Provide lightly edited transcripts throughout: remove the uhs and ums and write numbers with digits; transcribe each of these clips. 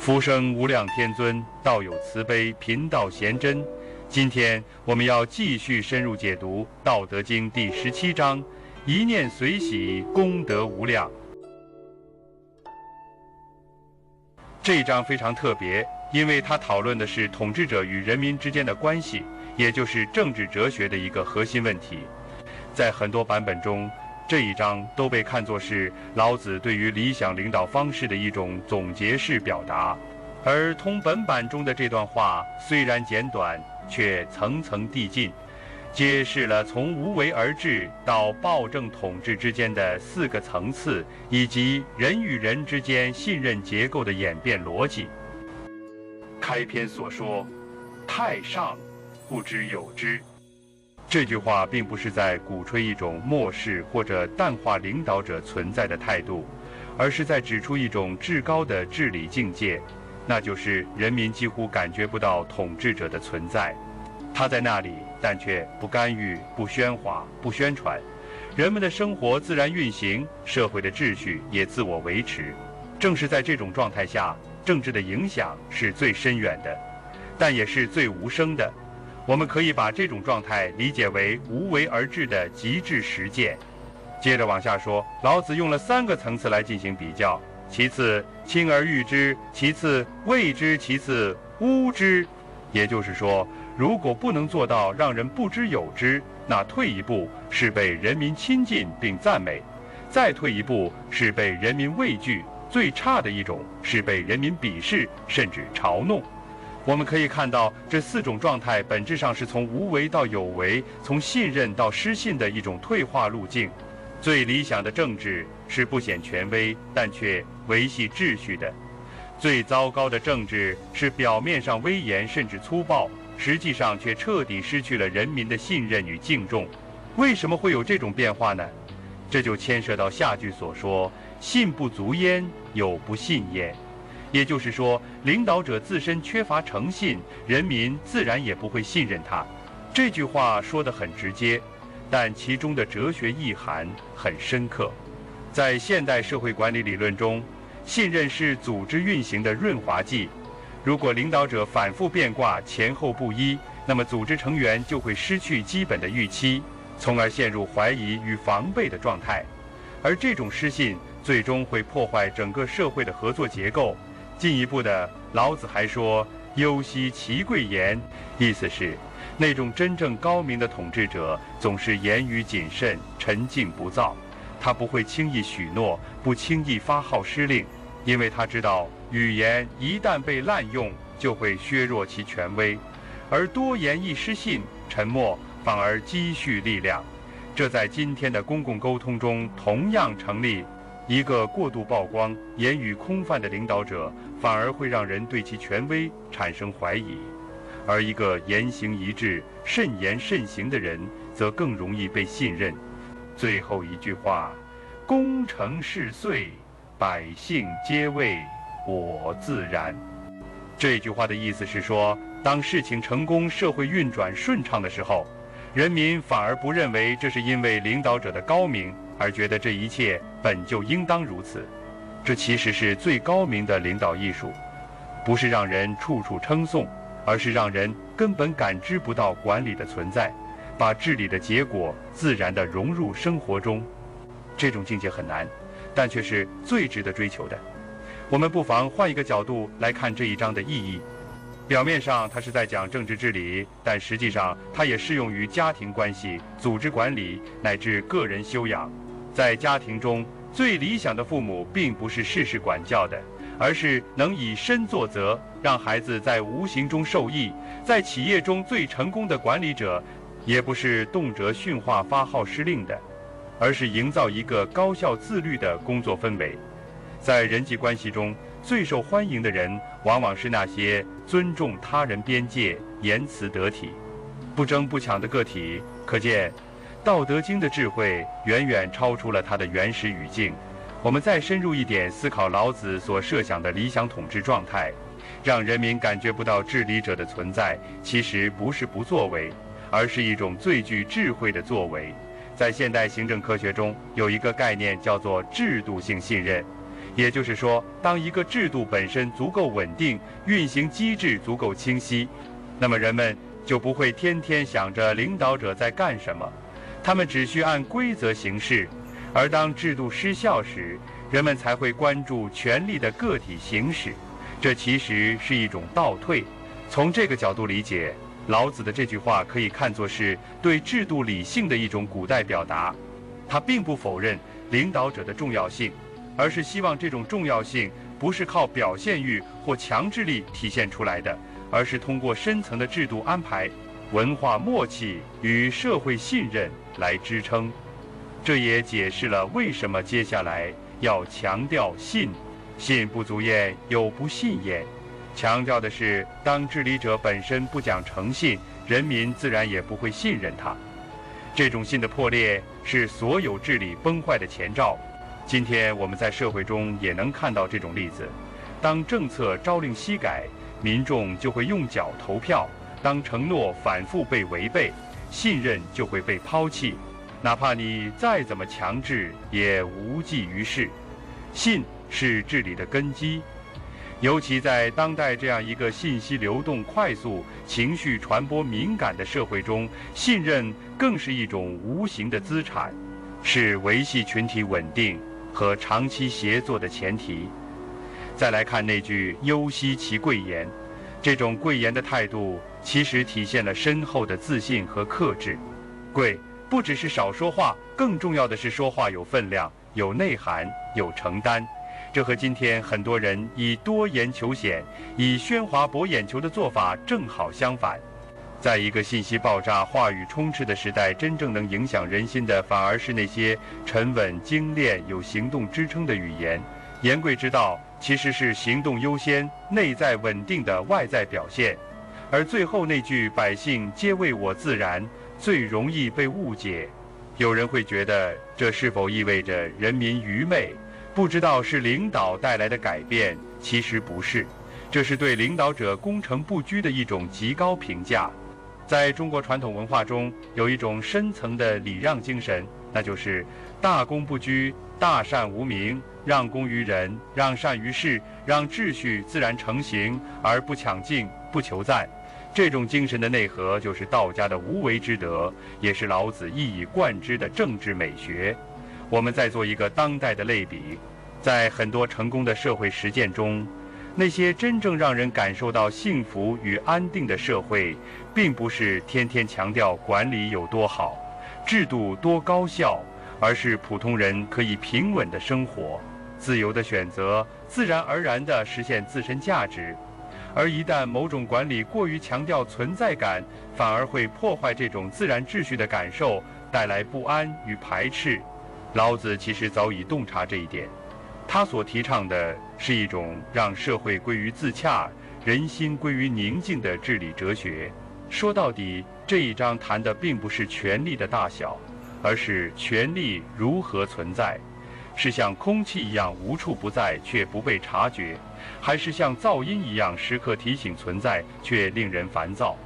福生无量天尊，道有慈悲，贫道贤真。今天我们要继续深入解读《道德经》第17章，一念随喜，功德无量。这一章非常特别，因为它讨论的是统治者与人民之间的关系，也就是政治哲学的一个核心问题。在很多版本中，这一章都被看作是老子对于理想领导方式的一种总结式表达，而通本版中的这段话虽然简短，却层层递进，揭示了从无为而治到暴政统治之间的4个层次，以及人与人之间信任结构的演变逻辑。开篇所说，太上不知有之，这句话并不是在鼓吹一种漠视或者淡化领导者存在的态度，而是在指出一种至高的治理境界，那就是人民几乎感觉不到统治者的存在，他在那里，但却不干预、不喧哗、不宣传，人们的生活自然运行，社会的秩序也自我维持。正是在这种状态下，政治的影响是最深远的，但也是最无声的。我们可以把这种状态理解为无为而治的极致实践。接着往下说，老子用了3个层次来进行比较，其次亲而誉之，其次畏之，其次污之。也就是说，如果不能做到让人不知有之，那退一步是被人民亲近并赞美，再退一步是被人民畏惧，最差的一种是被人民鄙视甚至嘲弄。我们可以看到，这4种状态本质上是从无为到有为，从信任到失信的一种退化路径。最理想的政治是不显权威，但却维系秩序的；最糟糕的政治是表面上威严甚至粗暴，实际上却彻底失去了人民的信任与敬重。为什么会有这种变化呢？这就牵涉到下句所说，信不足焉，有不信焉。也就是说，领导者自身缺乏诚信，人民自然也不会信任他。这句话说得很直接，但其中的哲学意涵很深刻。在现代社会管理理论中，信任是组织运行的润滑剂。如果领导者反复变卦，前后不一，那么组织成员就会失去基本的预期，从而陷入怀疑与防备的状态。而这种失信最终会破坏整个社会的合作结构。进一步的，老子还说，忧兮其贵言，意思是那种真正高明的统治者总是言语谨慎，沉静不躁，他不会轻易许诺，不轻易发号施令，因为他知道语言一旦被滥用，就会削弱其权威，而多言易失信，沉默反而积蓄力量。这在今天的公共沟通中同样成立。一个过度曝光、言语空泛的领导者，反而会让人对其权威产生怀疑；而一个言行一致、慎言慎行的人，则更容易被信任。最后一句话，功成事遂，百姓皆谓我自然。这句话的意思是说，当事情成功、社会运转顺畅的时候，人民反而不认为这是因为领导者的高明，而觉得这一切本就应当如此。这其实是最高明的领导艺术，不是让人处处称颂，而是让人根本感知不到管理的存在，把治理的结果自然地融入生活中。这种境界很难，但却是最值得追求的。我们不妨换一个角度来看这一章的意义。表面上它是在讲政治治理，但实际上它也适用于家庭关系、组织管理乃至个人修养。在家庭中，最理想的父母并不是事事管教的，而是能以身作则，让孩子在无形中受益。在企业中，最成功的管理者也不是动辄训话发号施令的，而是营造一个高效自律的工作氛围。在人际关系中，最受欢迎的人往往是那些尊重他人边界、言辞得体、不争不抢的个体。可见，《道德经》的智慧远远超出了它的原始语境。我们再深入一点思考老子所设想的理想统治状态，让人民感觉不到治理者的存在，其实不是不作为，而是一种最具智慧的作为。在现代行政科学中，有一个概念叫做制度性信任，也就是说，当一个制度本身足够稳定，运行机制足够清晰，那么人们就不会天天想着领导者在干什么，他们只需按规则行事。而当制度失效时，人们才会关注权力的个体行使，这其实是一种倒退。从这个角度理解，老子的这句话可以看作是对制度理性的一种古代表达。他并不否认领导者的重要性，而是希望这种重要性不是靠表现欲或强制力体现出来的，而是通过深层的制度安排、文化默契与社会信任来支撑。这也解释了为什么接下来要强调信，信不足焉，有不信焉。强调的是，当治理者本身不讲诚信，人民自然也不会信任他。这种信的破裂是所有治理崩坏的前兆。今天我们在社会中也能看到这种例子。当政策朝令夕改，民众就会用脚投票；当承诺反复被违背，信任就会被抛弃。哪怕你再怎么强制，也无济于事。信是治理的根基，尤其在当代这样一个信息流动快速、情绪传播敏感的社会中，信任更是一种无形的资产，是维系群体稳定和长期协作的前提。再来看那句忧惜其贵言，这种贵言的态度其实体现了深厚的自信和克制。贵不只是少说话，更重要的是说话有分量、有内涵、有承担。这和今天很多人以多言求显、以喧哗博眼球的做法正好相反。在一个信息爆炸、话语充斥的时代，真正能影响人心的，反而是那些沉稳、精炼、有行动支撑的语言。言贵之道其实是行动优先、内在稳定的外在表现。而最后那句“百姓皆为我自然”最容易被误解。有人会觉得，这是否意味着人民愚昧，不知道是领导带来的改变？其实不是，这是对领导者功成不居的一种极高评价。在中国传统文化中，有一种深层的礼让精神，那就是大功不居，大善无名，让功于人，让善于事，让秩序自然成型，而不抢镜，不求赞。这种精神的内核就是道家的无为之德，也是老子一以贯之的政治美学。我们再做一个当代的类比，在很多成功的社会实践中，那些真正让人感受到幸福与安定的社会，并不是天天强调管理有多好，制度多高效，而是普通人可以平稳的生活，自由的选择，自然而然地实现自身价值。而一旦某种管理过于强调存在感，反而会破坏这种自然秩序的感受，带来不安与排斥。老子其实早已洞察这一点，他所提倡的是一种让社会归于自洽、人心归于宁静的治理哲学。说到底，这一章谈的并不是权力的大小，而是权力如何存在，是像空气一样无处不在却不被察觉，还是像噪音一样时刻提醒存在却令人烦躁。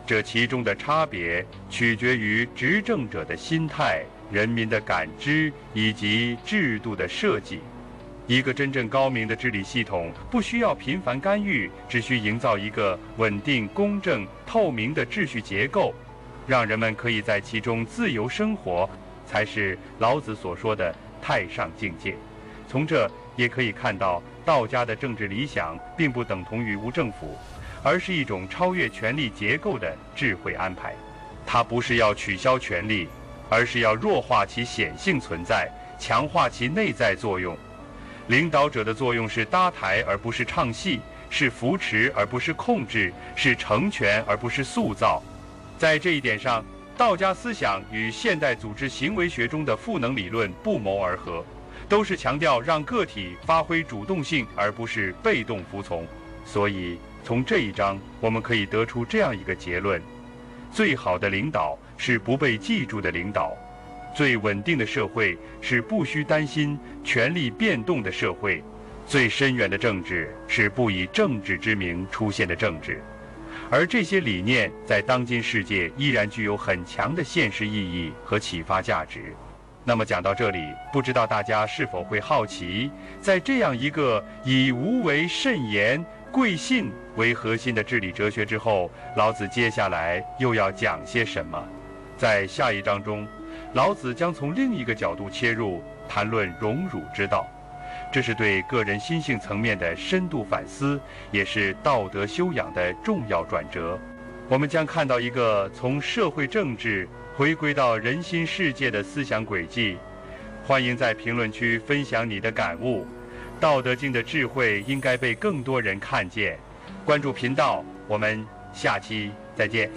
这其中的差别取决于执政者的心态、人民的感知以及制度的设计。一个真正高明的治理系统不需要频繁干预，只需营造一个稳定、公正、透明的秩序结构，让人们可以在其中自由生活，才是老子所说的太上境界。从这也可以看到，道家的政治理想并不等同于无政府，而是一种超越权力结构的智慧安排。它不是要取消权力，而是要弱化其显性存在，强化其内在作用。领导者的作用是搭台而不是唱戏，是扶持而不是控制，是成全而不是塑造。在这一点上，道家思想与现代组织行为学中的赋能理论不谋而合，都是强调让个体发挥主动性，而不是被动服从。所以从这一章我们可以得出这样一个结论：最好的领导是不被记住的领导，最稳定的社会是不需担心权力变动的社会，最深远的政治是不以政治之名出现的政治。而这些理念在当今世界依然具有很强的现实意义和启发价值。那么讲到这里，不知道大家是否会好奇，在这样一个以无为、慎言、贵信为核心的治理哲学之后，老子接下来又要讲些什么？在下一章中，老子将从另一个角度切入，谈论荣辱之道。这是对个人心性层面的深度反思，也是道德修养的重要转折。我们将看到一个从社会政治回归到人心世界的思想轨迹。欢迎在评论区分享你的感悟。道德经的智慧应该被更多人看见。关注频道，我们下期再见。